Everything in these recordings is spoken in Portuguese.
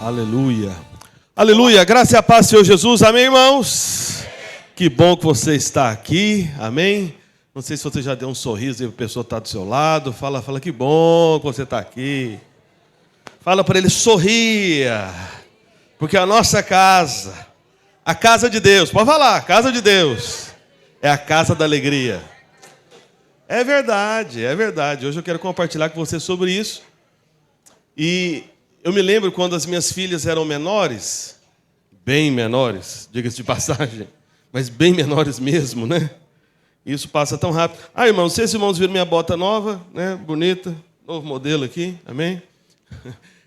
Aleluia. Aleluia. Graça e a paz, Senhor Jesus. Amém, irmãos? Que bom que você está aqui. Amém? Não sei se você já deu um sorriso e a pessoa está do seu lado. Fala, que bom que você está aqui. Fala para ele, sorria. Porque a nossa casa, a casa de Deus, pode falar, a casa de Deus, é a casa da alegria. É verdade, é verdade. Hoje eu quero compartilhar com você sobre isso. E eu me lembro quando as minhas filhas eram menores, bem menores, diga-se de passagem, mas bem menores mesmo, né? Isso passa tão rápido. Ah, irmãos, vocês irmãos viram minha bota nova, né? Bonita, novo modelo aqui, amém?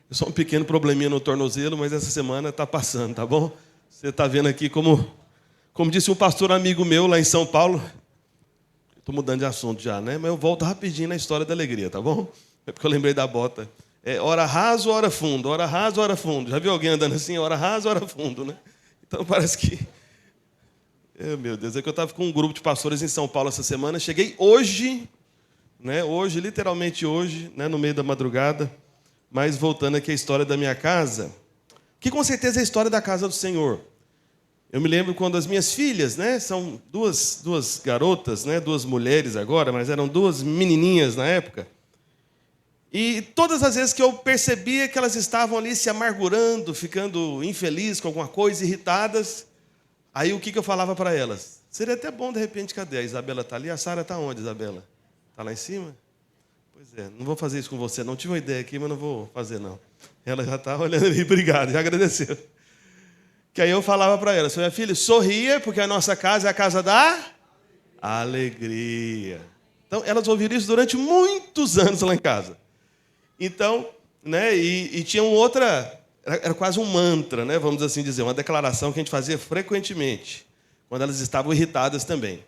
Só um pequeno probleminha no tornozelo, mas essa semana está passando, tá bom? Você está vendo aqui como disse um pastor amigo meu lá em São Paulo. Estou mudando de assunto já, né? Mas eu volto rapidinho na história da alegria, tá bom? É porque eu lembrei da bota. É hora raso, hora fundo, hora raso, hora fundo. Já viu alguém andando assim, hora raso, hora fundo, né? Então parece que... meu Deus, é que eu estava com um grupo de pastores em São Paulo essa semana. Cheguei hoje, né? Hoje, literalmente hoje, né? No meio da madrugada. Mas voltando aqui à história da minha casa, que com certeza é a história da casa do Senhor. Eu me lembro quando as minhas filhas, né? São duas garotas, né? Duas mulheres agora, mas eram duas menininhas na época. E todas as vezes que eu percebia que elas estavam ali se amargurando, ficando infelizes com alguma coisa, irritadas, aí o que eu falava para elas? Seria até bom, de repente, cadê? A Isabela está ali, a Sara está onde, Isabela? Está lá em cima? Pois é, não vou fazer isso com você, não. Tive uma ideia aqui, mas não vou fazer, não. Ela já está olhando ali, obrigado, já agradeceu. Que aí eu falava para ela, minha filha, sorria, porque a nossa casa é a casa da alegria. Então, elas ouviram isso durante muitos anos lá em casa. Então, né, e tinha outra, era quase um mantra, né, vamos assim dizer, uma declaração que a gente fazia frequentemente, quando elas estavam irritadas também.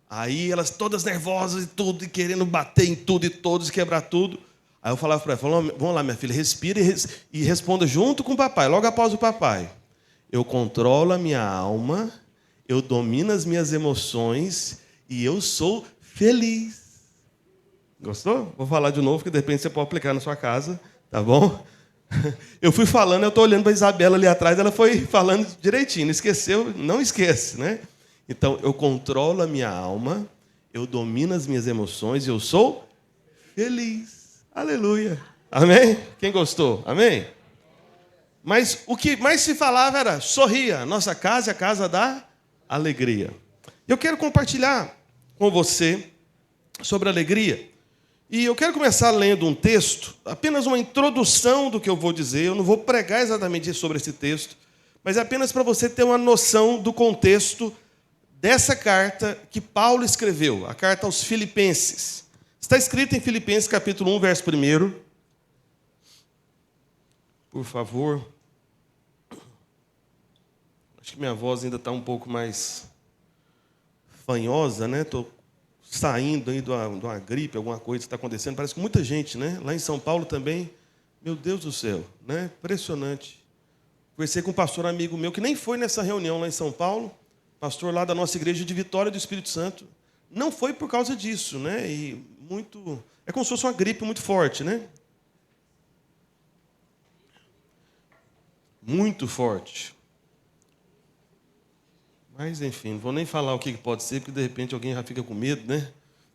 Aí elas todas nervosas e tudo, e querendo bater em tudo e todos, quebrar tudo. Aí eu falava para ela, vamos lá, minha filha, respira e responda junto com o papai, logo após o papai. Eu controlo a minha alma, eu domino as minhas emoções e eu sou feliz. Gostou? Vou falar de novo, que de repente você pode aplicar na sua casa, tá bom? Eu fui falando, eu estou olhando para a Isabela ali atrás, ela foi falando direitinho, não esqueceu? Não esquece, né? Então, eu controlo a minha alma, eu domino as minhas emoções e eu sou feliz. Aleluia. Amém? Quem gostou? Amém? Mas o que mais se falava era, sorria, nossa casa é a casa da alegria. Eu quero compartilhar com você sobre alegria. E eu quero começar lendo um texto, apenas uma introdução do que eu vou dizer. Eu não vou pregar exatamente sobre esse texto, mas é apenas para você ter uma noção do contexto dessa carta que Paulo escreveu, a carta aos Filipenses. Está escrito em Filipenses capítulo 1, verso 1. Por favor. Acho que minha voz ainda está um pouco mais fanhosa, né? Estou saindo aí de uma gripe, alguma coisa está acontecendo. Parece que muita gente, né? Lá em São Paulo também. Meu Deus do céu, né? Impressionante. Conversei com um pastor amigo meu que nem foi nessa reunião lá em São Paulo, pastor lá da nossa igreja de Vitória do Espírito Santo. Não foi por causa disso, né? E muito... É como se fosse uma gripe muito forte, né? Muito forte. Mas, enfim, não vou nem falar o que pode ser, porque de repente alguém já fica com medo, né?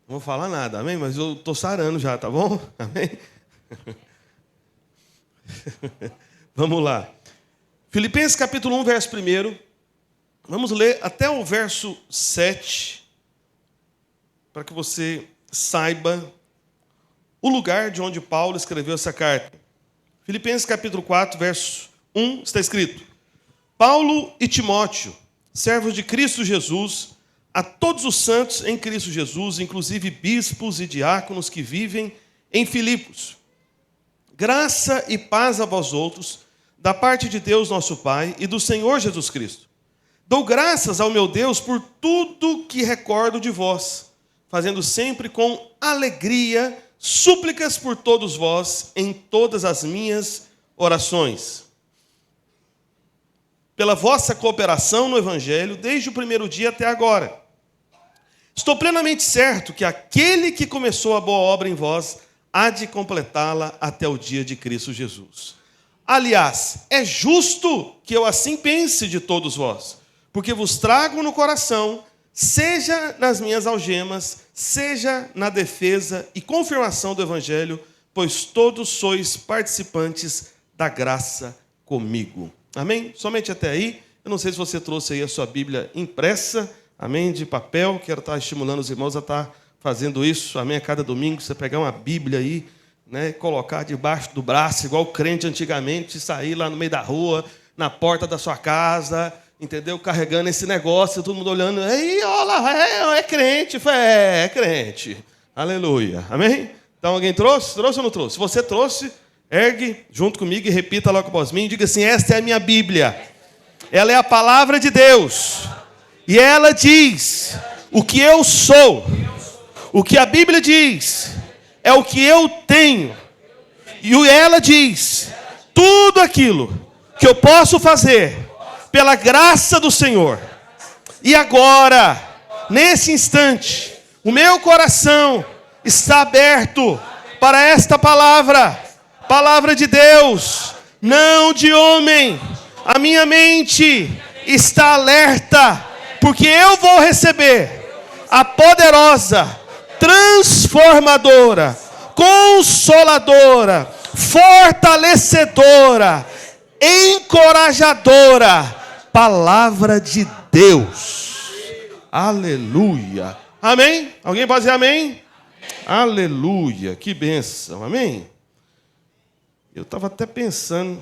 Não vou falar nada, amém? Mas eu estou sarando já, tá bom? Amém? Vamos lá. Filipenses capítulo 1, verso 1. Vamos ler até o verso 7, para que você saiba o lugar de onde Paulo escreveu essa carta. Filipenses capítulo 4, verso 1, está escrito: Paulo e Timóteo, servos de Cristo Jesus, a todos os santos em Cristo Jesus, inclusive bispos e diáconos que vivem em Filipos. Graça e paz a vós outros, da parte de Deus nosso Pai e do Senhor Jesus Cristo. Dou graças ao meu Deus por tudo que recordo de vós, fazendo sempre com alegria súplicas por todos vós em todas as minhas orações, pela vossa cooperação no Evangelho, desde o primeiro dia até agora. Estou plenamente certo que aquele que começou a boa obra em vós há de completá-la até o dia de Cristo Jesus. Aliás, é justo que eu assim pense de todos vós, porque vos trago no coração, seja nas minhas algemas, seja na defesa e confirmação do Evangelho, pois todos sois participantes da graça comigo. Amém? Somente até aí. Eu não sei se você trouxe aí a sua Bíblia impressa, amém, de papel. Quero estar estimulando os irmãos a estar fazendo isso, amém, a cada domingo. Você pegar uma Bíblia aí, né, colocar debaixo do braço, igual o crente antigamente, sair lá no meio da rua, na porta da sua casa, entendeu? Carregando esse negócio, todo mundo olhando. Ei, olha lá, é crente. É crente. Aleluia. Amém? Então alguém trouxe? Trouxe ou não trouxe? Se você trouxe, ergue junto comigo e repita logo após mim. Diga assim: esta é a minha Bíblia. Ela é a palavra de Deus. E ela diz o que eu sou. O que a Bíblia diz é o que eu tenho. E ela diz tudo aquilo que eu posso fazer pela graça do Senhor. E agora, nesse instante, o meu coração está aberto para esta palavra, palavra de Deus, não de homem. A minha mente está alerta, porque eu vou receber a poderosa, transformadora, consoladora, fortalecedora, encorajadora palavra de Deus. Aleluia. Amém? Alguém pode dizer amém? Aleluia. Que bênção. Amém? Eu estava até pensando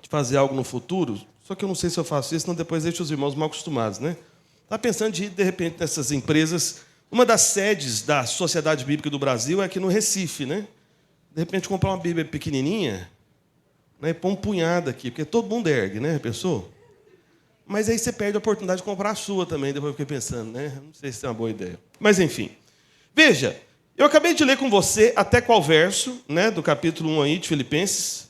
de fazer algo no futuro, só que eu não sei se eu faço isso, senão depois deixo os irmãos mal acostumados, né? Estava pensando de ir, de repente, nessas empresas. Uma das sedes da Sociedade Bíblica do Brasil é aqui no Recife, né? De repente, comprar uma Bíblia pequenininha, né, e pôr um punhado aqui, porque todo mundo ergue, né, pessoa? Mas aí você perde a oportunidade de comprar a sua também, depois eu fiquei pensando, né? Não sei se é uma boa ideia. Mas, enfim. Veja, eu acabei de ler com você até qual verso, né, do capítulo 1 aí de Filipenses,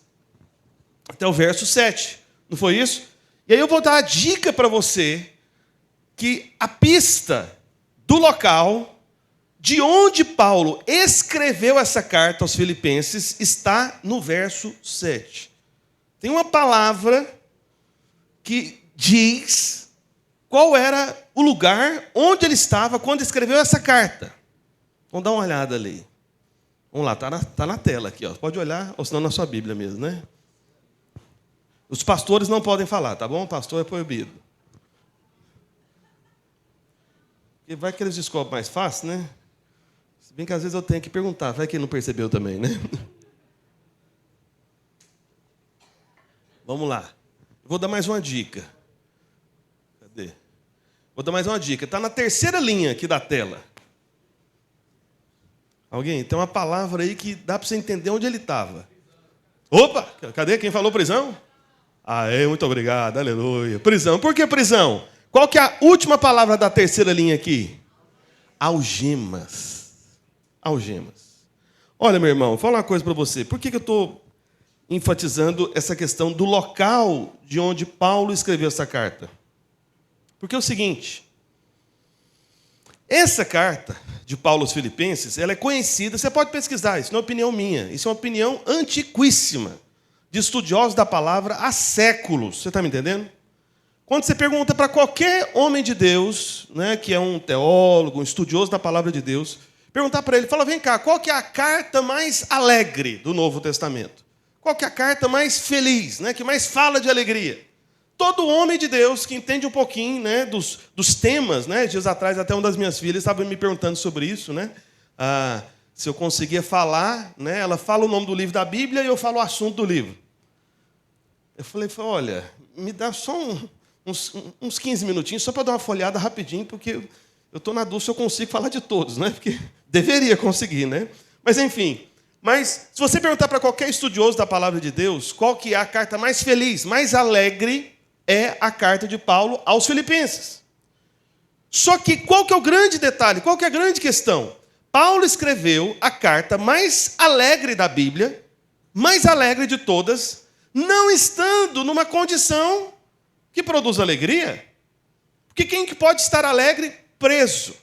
até o verso 7. Não foi isso? E aí eu vou dar a dica para você que a pista do local de onde Paulo escreveu essa carta aos Filipenses está no verso 7. Tem uma palavra que diz qual era o lugar onde ele estava quando escreveu essa carta. Vamos dar uma olhada ali. Vamos lá, tá na tela aqui, ó. Pode olhar, ou senão na sua Bíblia mesmo, né? Os pastores não podem falar, tá bom? O pastor é proibido. Porque vai que eles descobrem mais fácil, né? Se bem que às vezes eu tenho que perguntar, vai que ele não percebeu também, né? Vamos lá. Vou dar mais uma dica. Cadê? Vou dar mais uma dica. Está na terceira linha aqui da tela. Alguém? Tem uma palavra aí que dá para você entender onde ele estava. Opa! Cadê? Quem falou prisão? Muito obrigado. Aleluia. Prisão. Por que prisão? Qual que é a última palavra da terceira linha aqui? Algemas. Algemas. Olha, meu irmão, vou falar uma coisa para você. Por que eu estou enfatizando essa questão do local de onde Paulo escreveu essa carta? Porque é o seguinte, essa carta de Paulo aos Filipenses, ela é conhecida, você pode pesquisar, isso não é opinião minha, isso é uma opinião antiquíssima, de estudiosos da palavra há séculos, você está me entendendo? Quando você pergunta para qualquer homem de Deus, né, que é um teólogo, um estudioso da palavra de Deus, perguntar para ele, fala, vem cá, qual que é a carta mais alegre do Novo Testamento? Qual que é a carta mais feliz, né, que mais fala de alegria? Todo homem de Deus que entende um pouquinho, né, dos temas, né, dias atrás até uma das minhas filhas estava me perguntando sobre isso, né, se eu conseguia falar, né, ela fala o nome do livro da Bíblia e eu falo o assunto do livro. Eu falei, olha, me dá só uns 15 minutinhos, só para dar uma folhada rapidinho, porque eu estou na dúvida se eu consigo falar de todos, né, porque deveria conseguir, né, mas enfim. Mas, se você perguntar para qualquer estudioso da palavra de Deus, qual que é a carta mais feliz, mais alegre, é a carta de Paulo aos Filipenses. Só que qual que é o grande detalhe, qual que é a grande questão? Paulo escreveu a carta mais alegre da Bíblia, mais alegre de todas, não estando numa condição que produz alegria. Porque quem que pode estar alegre? Preso.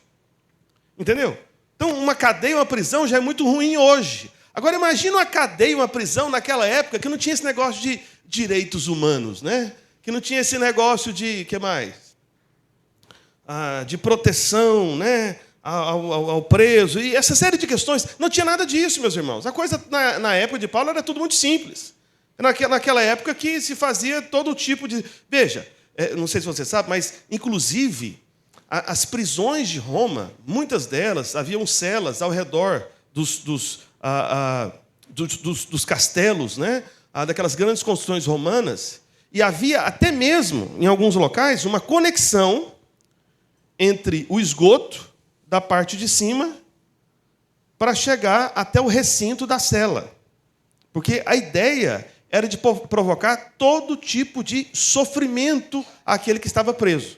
Entendeu? Então, uma cadeia, uma prisão já é muito ruim hoje. Agora imagina uma cadeia, uma prisão naquela época que não tinha esse negócio de direitos humanos, né? Que não tinha esse negócio de, que mais? De proteção, né? Ao preso, e essa série de questões. Não tinha nada disso, meus irmãos. A coisa, na época de Paulo, era tudo muito simples. Naquela época que se fazia todo tipo de... Veja, não sei se você sabe, mas, inclusive, as prisões de Roma, muitas delas, haviam celas ao redor dos castelos, né? Daquelas grandes construções romanas, e havia até mesmo, em alguns locais, uma conexão entre o esgoto da parte de cima para chegar até o recinto da cela. Porque a ideia era de provocar todo tipo de sofrimento àquele que estava preso.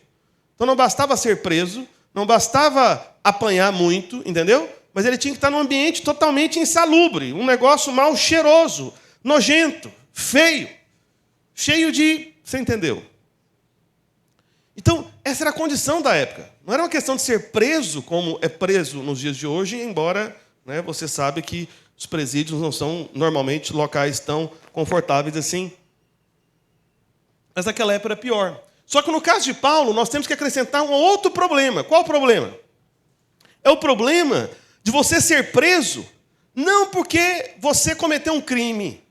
Então não bastava ser preso, não bastava apanhar muito, entendeu? Mas ele tinha que estar num ambiente totalmente insalubre, um negócio mal cheiroso, nojento, feio, cheio de... Você entendeu? Então, essa era a condição da época. Não era uma questão de ser preso, como é preso nos dias de hoje, embora, né, você sabe que os presídios não são, normalmente, locais tão confortáveis assim. Mas naquela época era pior. Só que no caso de Paulo, nós temos que acrescentar um outro problema. Qual o problema? É o problema de você ser preso, não porque você cometeu um crime,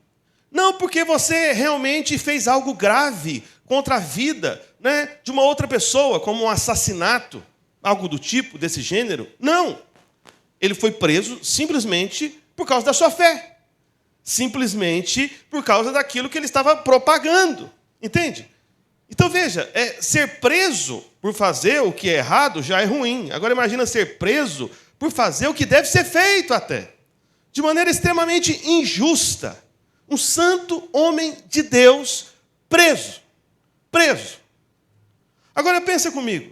não porque você realmente fez algo grave contra a vida, né, de uma outra pessoa, como um assassinato, algo do tipo, desse gênero. Não. Ele foi preso simplesmente por causa da sua fé. Simplesmente por causa daquilo que ele estava propagando. Entende? Então, veja, ser preso por fazer o que é errado já é ruim. Agora, imagina ser preso por fazer o que deve ser feito até. De maneira extremamente injusta. Um santo homem de Deus preso. Preso. Agora pensa comigo.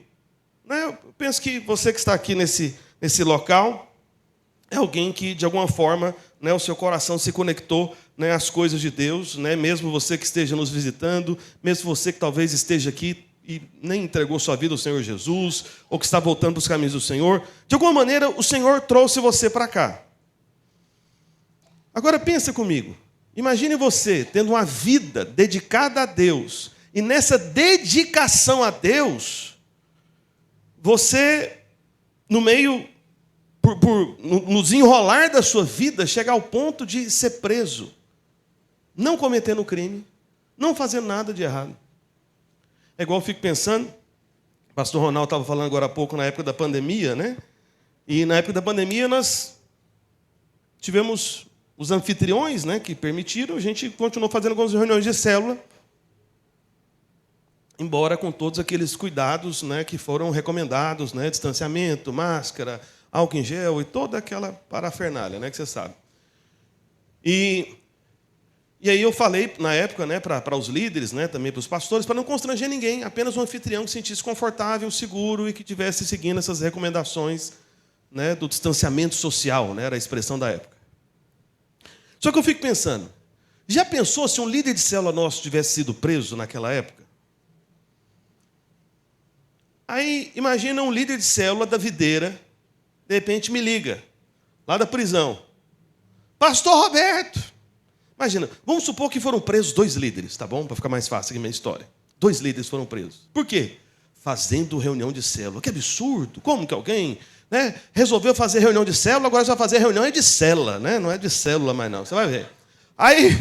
Né? Eu penso que você que está aqui nesse local é alguém que, de alguma forma, né, o seu coração se conectou, né, às coisas de Deus, né? Mesmo você que esteja nos visitando, mesmo você que talvez esteja aqui e nem entregou sua vida ao Senhor Jesus, ou que está voltando para os caminhos do Senhor, de alguma maneira o Senhor trouxe você para cá. Agora pensa comigo. Imagine você tendo uma vida dedicada a Deus, e nessa dedicação a Deus, você, no meio, no desenrolar da sua vida, chegar ao ponto de ser preso, não cometendo crime, não fazendo nada de errado. É igual eu fico pensando, o pastor Ronaldo estava falando agora há pouco, na época da pandemia, né? E na época da pandemia nós tivemos os anfitriões, né, que permitiram, a gente continuou fazendo algumas reuniões de célula, embora com todos aqueles cuidados, né, que foram recomendados, né, distanciamento, máscara, álcool em gel e toda aquela parafernália, né, que você sabe. E aí eu falei, na época, né, para os líderes, né, também para os pastores, para não constranger ninguém, apenas um anfitrião que se sentisse confortável, seguro e que estivesse seguindo essas recomendações, né, do distanciamento social, né, era a expressão da época. Só que eu fico pensando, já pensou se um líder de célula nosso tivesse sido preso naquela época? Aí, imagina um líder de célula da Videira, de repente me liga, lá da prisão. Pastor Roberto! Imagina, vamos supor que foram presos 2 líderes, tá bom? Para ficar mais fácil aqui a minha história. 2 líderes foram presos. Por quê? Fazendo reunião de célula. Que absurdo! Como que alguém, né, resolveu fazer reunião de célula, agora vai fazer reunião de célula, né? Não é de célula mais não, você vai ver. Aí,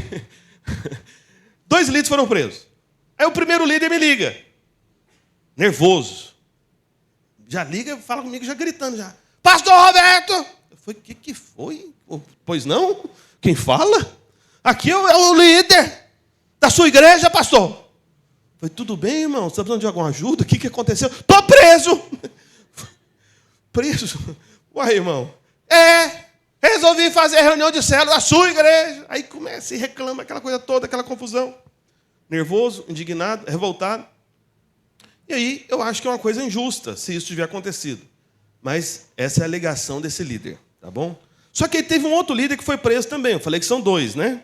2 líderes foram presos. Aí o primeiro líder me liga, nervoso. Já liga, fala comigo, já gritando já. Pastor Roberto! Eu falei, o que foi? Pois não? Quem fala? Aqui é o líder da sua igreja, pastor. Eu falei, tudo bem, irmão? Você está precisando de alguma ajuda? O que aconteceu? Estou preso! Preso? Uai, irmão. Resolvi fazer reunião de célula da sua igreja. Aí começa e reclama aquela coisa toda, aquela confusão. Nervoso, indignado, revoltado. E aí eu acho que é uma coisa injusta se isso tiver acontecido. Mas essa é a alegação desse líder, tá bom? Só que aí teve um outro líder que foi preso também. Eu falei que são 2, né?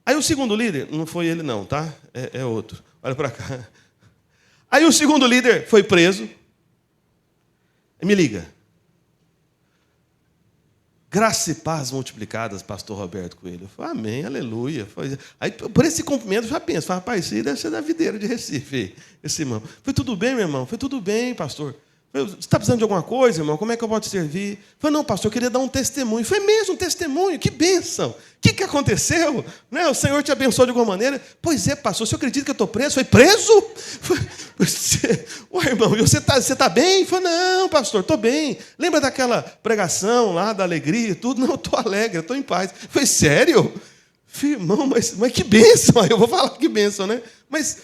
Aí o segundo líder, não foi ele não, tá? É outro. Olha para cá. Aí o segundo líder foi preso. Me liga. Graça e paz multiplicadas, pastor Roberto Coelho. Eu falei, amém, aleluia. Aí, por esse cumprimento, eu já penso, rapaz, isso aí deve ser da videira de Recife, esse irmão. Foi tudo bem, meu irmão? Foi tudo bem, pastor. Você está precisando de alguma coisa, irmão? Como é que eu posso te servir? Eu falei, não, pastor, eu queria dar um testemunho. Foi mesmo um testemunho? Que bênção! O que aconteceu? Né? O Senhor te abençoou de alguma maneira? Pois é, pastor, você acredita que eu estou preso? Foi preso? Ué, irmão, e você tá bem? Eu falei, não, pastor, estou bem. Lembra daquela pregação lá, da alegria e tudo? Não, eu estou alegre, eu estou em paz. Foi sério? Falei, irmão, mas que bênção! Aí eu vou falar que bênção, né? Mas,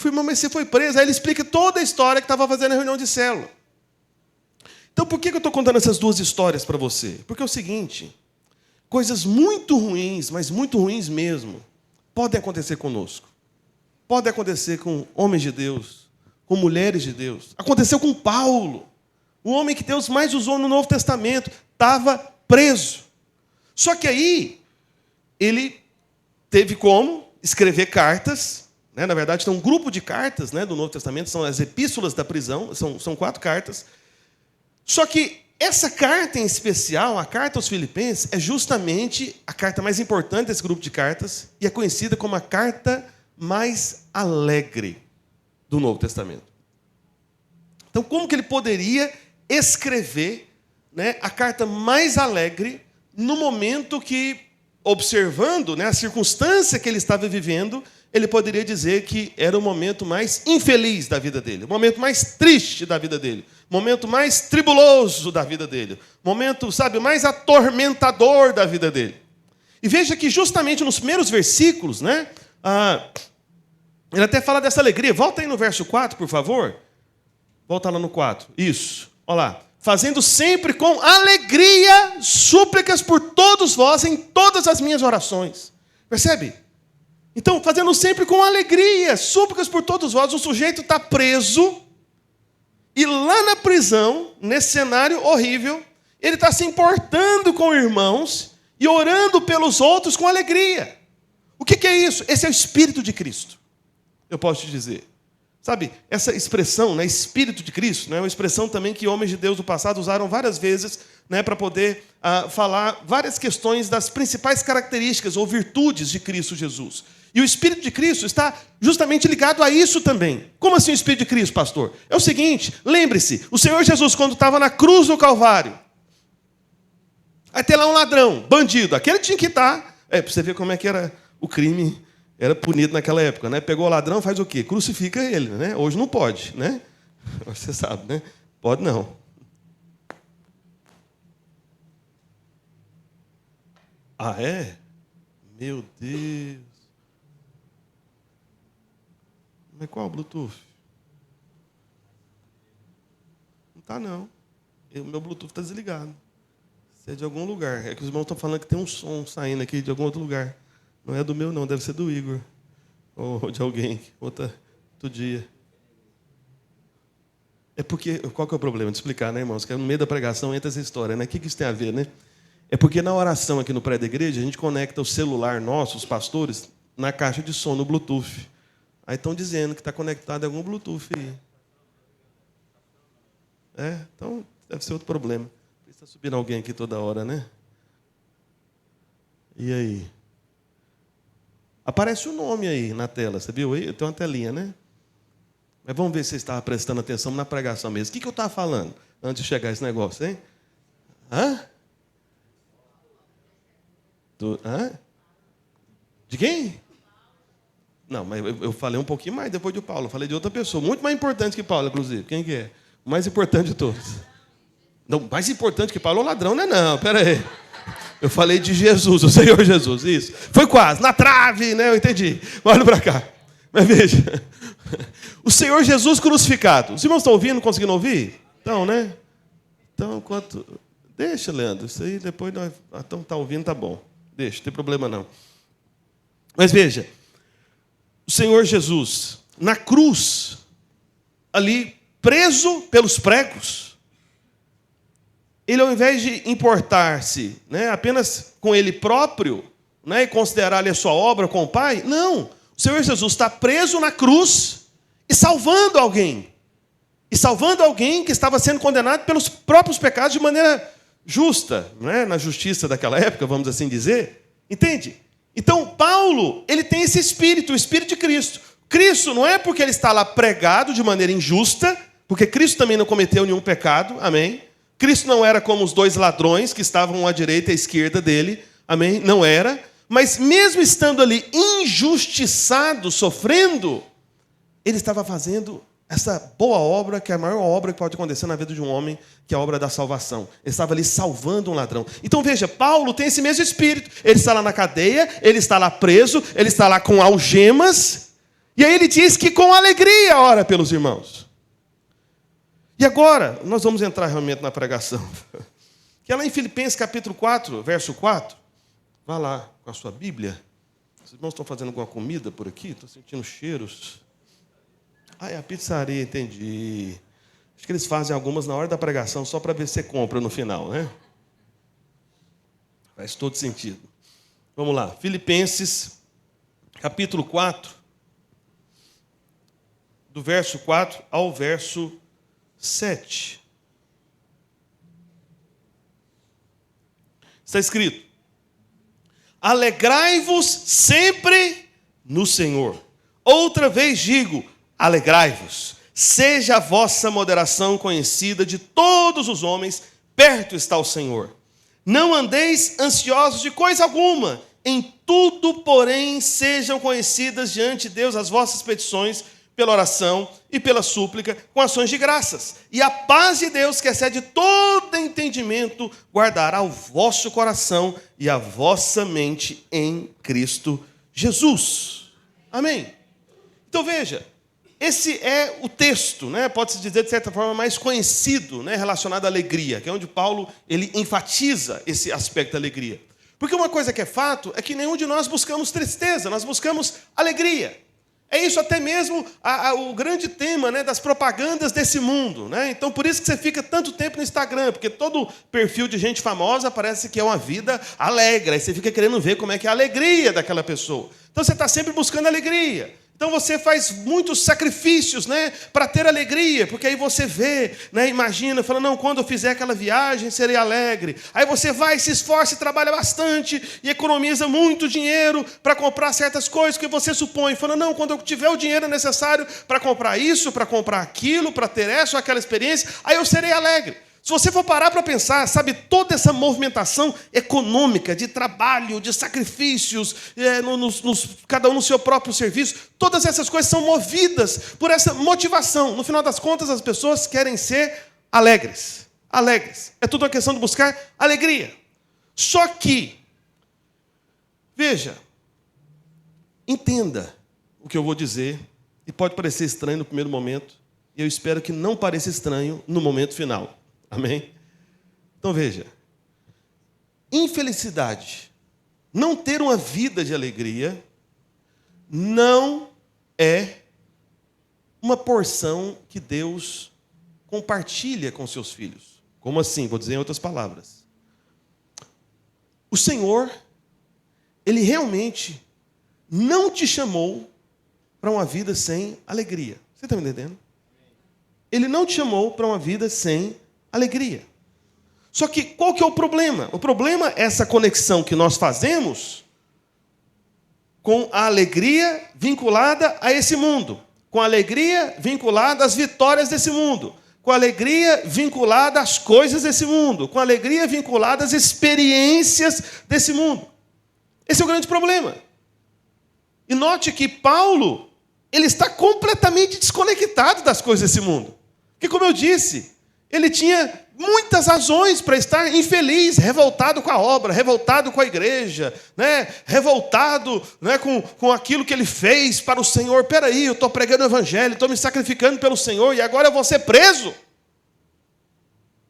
irmão, mas você foi preso? Aí ele explica toda a história que estava fazendo na reunião de célula. Então, por que eu estou contando essas duas histórias para você? Porque é o seguinte, coisas muito ruins, mas muito ruins mesmo, podem acontecer conosco. Podem acontecer com homens de Deus, com mulheres de Deus. Aconteceu com Paulo, o homem que Deus mais usou no Novo Testamento, estava preso. Só que aí, ele teve como escrever cartas, né? Na verdade, tem um grupo de cartas, né, do Novo Testamento, são as epístolas da prisão, são 4 cartas. Só que essa carta em especial, a carta aos Filipenses, é justamente a carta mais importante desse grupo de cartas e é conhecida como a carta mais alegre do Novo Testamento. Então, como que ele poderia escrever, né, a carta mais alegre no momento que, observando, né, a circunstância que ele estava vivendo, ele poderia dizer que era o momento mais infeliz da vida dele, o momento mais triste da vida dele, o momento mais tribuloso da vida dele, o momento, mais atormentador da vida dele. E veja que justamente nos primeiros versículos, né, ele até fala dessa alegria. Volta aí no verso 4, por favor. Volta lá no 4. Isso. Olha lá. Fazendo sempre com alegria súplicas por todos vós em todas as minhas orações. Percebe? Então, fazendo sempre com alegria, súplicas por todos vós. O sujeito está preso e lá na prisão, nesse cenário horrível, ele está se importando com irmãos e orando pelos outros com alegria. O que é isso? Esse é o Espírito de Cristo. Eu posso te dizer. Sabe, essa expressão, né, Espírito de Cristo, né, é uma expressão também que homens de Deus do passado usaram várias vezes, né, para poder falar várias questões das principais características ou virtudes de Cristo Jesus. E o Espírito de Cristo está justamente ligado a isso também. Como assim o Espírito de Cristo, pastor? É o seguinte, lembre-se, o Senhor Jesus, quando estava na cruz do Calvário, aí tem lá um ladrão, bandido, aquele tinha que estar, para você ver como é que era o crime, era punido naquela época, né? Pegou o ladrão, faz o quê? Crucifica ele, né? Hoje não pode, né? Você sabe, né? Pode não. Ah, é? Meu Deus. Mas qual o Bluetooth? Não está, não. O meu Bluetooth está desligado. Isso é de algum lugar. É que os irmãos estão falando que tem um som saindo aqui de algum outro lugar. Não é do meu, não. Deve ser do Igor. Ou de alguém. Outro dia. É porque... Qual que é o problema? De explicar, né, irmãos? Que no meio da pregação entra essa história, né? O que isso tem a ver, né? É porque na oração aqui no prédio da igreja, a gente conecta o celular nosso, os pastores, na caixa de som, no Bluetooth. Aí estão dizendo que está conectado a algum Bluetooth aí. Então deve ser outro problema. Está subindo alguém aqui toda hora, né? E aí? Aparece o nome aí na tela, você viu aí? Tem uma telinha, né? Mas vamos ver se você estava prestando atenção na pregação mesmo. O que eu estava falando antes de chegar esse negócio, hein? De quem? Não, mas eu falei um pouquinho mais depois de Paulo. Eu falei de outra pessoa, muito mais importante que Paulo, inclusive. Quem que é? O mais importante de todos. Não, mais importante que Paulo é o ladrão, não é não. Pera aí. Eu falei de Jesus, o Senhor Jesus, isso. Foi quase, na trave, né? Eu entendi. Olha para cá. Mas veja. O Senhor Jesus crucificado. Os irmãos estão ouvindo, conseguindo ouvir? Então, né? Então, enquanto... Deixa, Leandro. Isso aí depois nós... Então, está ouvindo, tá bom. Deixa, não tem problema não. Mas veja. O Senhor Jesus, na cruz, ali, preso pelos pregos, ele, ao invés de importar-se, né, apenas com ele próprio, né, e considerar ali a sua obra com o Pai, não. O Senhor Jesus está preso na cruz e salvando alguém. E salvando alguém que estava sendo condenado pelos próprios pecados de maneira justa, né? Na justiça daquela época, vamos assim dizer. Entende? Então, Paulo, ele tem esse espírito, o espírito de Cristo. Cristo não é porque ele está lá pregado de maneira injusta, porque Cristo também não cometeu nenhum pecado, amém? Cristo não era como os dois ladrões que estavam à direita e à esquerda dele, amém? Não era. Mas mesmo estando ali injustiçado, sofrendo, ele estava fazendo essa boa obra, que é a maior obra que pode acontecer na vida de um homem, que é a obra da salvação. Ele estava ali salvando um ladrão. Então veja, Paulo tem esse mesmo espírito. Ele está lá na cadeia, ele está lá preso, ele está lá com algemas, e aí ele diz que com alegria ora pelos irmãos. E agora, nós vamos entrar realmente na pregação. Que é lá em Filipenses capítulo 4, verso 4. Vá lá com a sua Bíblia. Os irmãos estão fazendo alguma comida por aqui? Estou sentindo cheiros. Ah, é a pizzaria, entendi. Acho que eles fazem algumas na hora da pregação só para ver se você compra no final, né? Faz todo sentido. Vamos lá. Filipenses capítulo 4, do verso 4 ao verso 7. Está escrito: alegrai-vos sempre no Senhor. Outra vez digo, alegrai-vos. Seja a vossa moderação conhecida de todos os homens, perto está o Senhor. Não andeis ansiosos de coisa alguma, em tudo, porém, sejam conhecidas diante de Deus as vossas petições, pela oração e pela súplica, com ações de graças. E a paz de Deus, que excede todo entendimento, guardará o vosso coração e a vossa mente em Cristo Jesus. Amém? Então veja, esse é o texto, né? Pode-se dizer de certa forma mais conhecido, né? Relacionado à alegria, que é onde Paulo ele enfatiza esse aspecto da alegria. Porque uma coisa que é fato é que nenhum de nós buscamos tristeza, nós buscamos alegria. É isso até mesmo o grande tema, né, das propagandas desse mundo, né? Então, por isso que você fica tanto tempo no Instagram, porque todo perfil de gente famosa parece que é uma vida alegre. Aí você fica querendo ver como é que é a alegria daquela pessoa. Então, você está sempre buscando alegria. Então você faz muitos sacrifícios, né, para ter alegria, porque aí você vê, né, imagina, fala, não, quando eu fizer aquela viagem, serei alegre. Aí você vai, se esforça e trabalha bastante e economiza muito dinheiro para comprar certas coisas que você supõe. Fala, não, quando eu tiver o dinheiro necessário para comprar isso, para comprar aquilo, para ter essa ou aquela experiência, aí eu serei alegre. Se você for parar para pensar, sabe, toda essa movimentação econômica, de trabalho, de sacrifícios, cada um no seu próprio serviço, todas essas coisas são movidas por essa motivação. No final das contas, as pessoas querem ser alegres. Alegres. É tudo uma questão de buscar alegria. Só que, veja, entenda o que eu vou dizer, e pode parecer estranho no primeiro momento, e eu espero que não pareça estranho no momento final. Amém? Então veja, infelicidade, não ter uma vida de alegria, não é uma porção que Deus compartilha com seus filhos. Como assim? Vou dizer em outras palavras. O Senhor, Ele realmente não te chamou para uma vida sem alegria. Você está me entendendo? Ele não te chamou para uma vida sem alegria. Só que qual que é o problema? O problema é essa conexão que nós fazemos com a alegria vinculada a esse mundo, com a alegria vinculada às vitórias desse mundo, com a alegria vinculada às coisas desse mundo, com a alegria vinculada às experiências desse mundo. Esse é o grande problema. E note que Paulo, ele está completamente desconectado das coisas desse mundo. Porque, como eu disse, ele tinha muitas razões para estar infeliz, revoltado com a obra, revoltado com a igreja, né? Revoltado, né, com aquilo que ele fez para o Senhor. Peraí, eu estou pregando o evangelho, estou me sacrificando pelo Senhor e agora eu vou ser preso.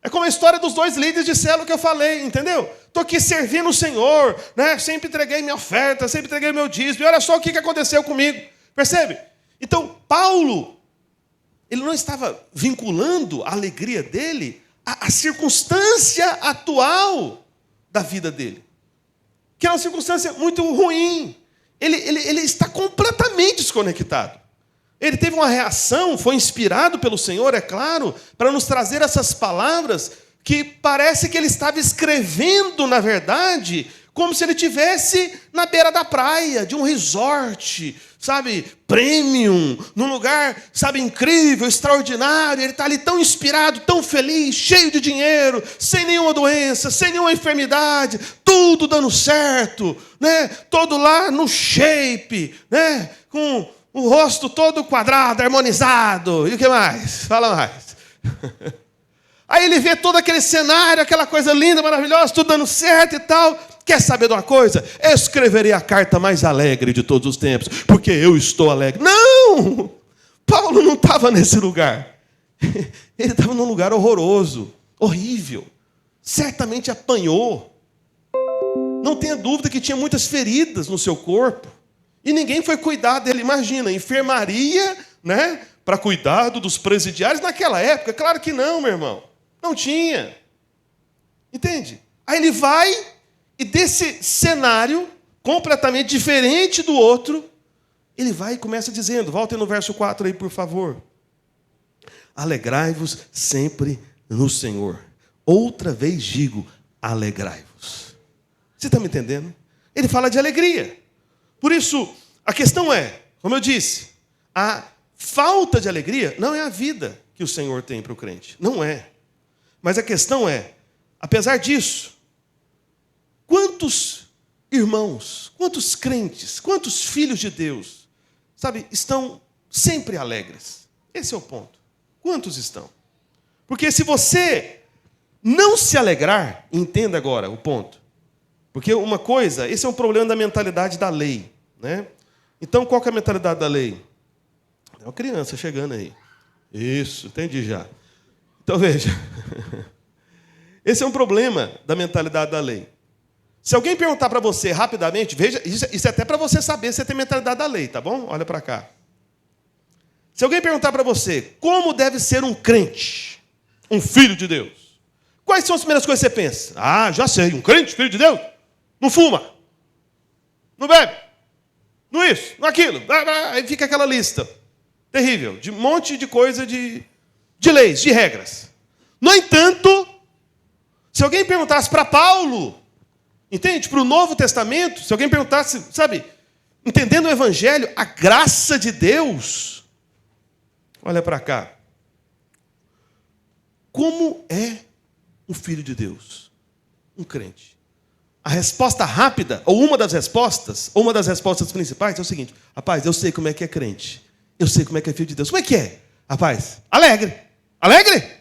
É como a história dos dois líderes de célula que eu falei, entendeu? Estou aqui servindo o Senhor, né? Sempre entreguei minha oferta, sempre entreguei meu dízimo, e olha só o que aconteceu comigo. Percebe? Então, Paulo, ele não estava vinculando a alegria dele à circunstância atual da vida dele, que é uma circunstância muito ruim. Ele está completamente desconectado. Ele teve uma reação, foi inspirado pelo Senhor, é claro, para nos trazer essas palavras que parece que ele estava escrevendo, na verdade, como se ele estivesse na beira da praia, de um resort, sabe, premium, num lugar, sabe, incrível, extraordinário. Ele está ali tão inspirado, tão feliz, cheio de dinheiro, sem nenhuma doença, sem nenhuma enfermidade, tudo dando certo, né? Todo lá no shape, né? Com o rosto todo quadrado, harmonizado. E o que mais? Fala mais. Aí ele vê todo aquele cenário, aquela coisa linda, maravilhosa, tudo dando certo e tal. Quer saber de uma coisa? Eu escreverei a carta mais alegre de todos os tempos, porque eu estou alegre. Não! Paulo não estava nesse lugar. Ele estava num lugar horroroso, horrível. Certamente apanhou. Não tenha dúvida que tinha muitas feridas no seu corpo. E ninguém foi cuidar dele. Imagina, enfermaria, né, para cuidado dos presidiários naquela época. Claro que não, meu irmão. Não tinha. Entende? Aí ele vai, e desse cenário, completamente diferente do outro, ele vai e começa dizendo, voltem no verso 4 aí, por favor. Alegrai-vos sempre no Senhor. Outra vez digo, alegrai-vos. Você está me entendendo? Ele fala de alegria. Por isso, a questão é, como eu disse, a falta de alegria não é a vida que o Senhor tem para o crente. Não é. Mas a questão é, apesar disso, quantos irmãos, quantos crentes, quantos filhos de Deus, sabe, estão sempre alegres? Esse é o ponto. Quantos estão? Porque se você não se alegrar, entenda agora o ponto. Porque uma coisa, esse é um problema da mentalidade da lei, né? Então, qual que é a mentalidade da lei? É uma criança chegando aí. Isso, entendi já. Então, veja. Esse é um problema da mentalidade da lei. Se alguém perguntar para você rapidamente, veja, isso é até para você saber se você tem mentalidade da lei, tá bom? Olha para cá. Se alguém perguntar para você como deve ser um crente, um filho de Deus, quais são as primeiras coisas que você pensa? Ah, já sei, um crente, filho de Deus, não fuma, não bebe, não isso, não aquilo. Aí fica aquela lista terrível, de um monte de coisa, de leis, de regras. No entanto, se alguém perguntasse para Paulo, entende? Para o Novo Testamento, se alguém perguntasse, sabe, entendendo o Evangelho, a graça de Deus, olha para cá. Como é um filho de Deus? Um crente. A resposta rápida, ou uma das respostas principais é o seguinte: rapaz, eu sei como é que é crente. Eu sei como é que é filho de Deus. Como é que é? Rapaz, alegre. Alegre?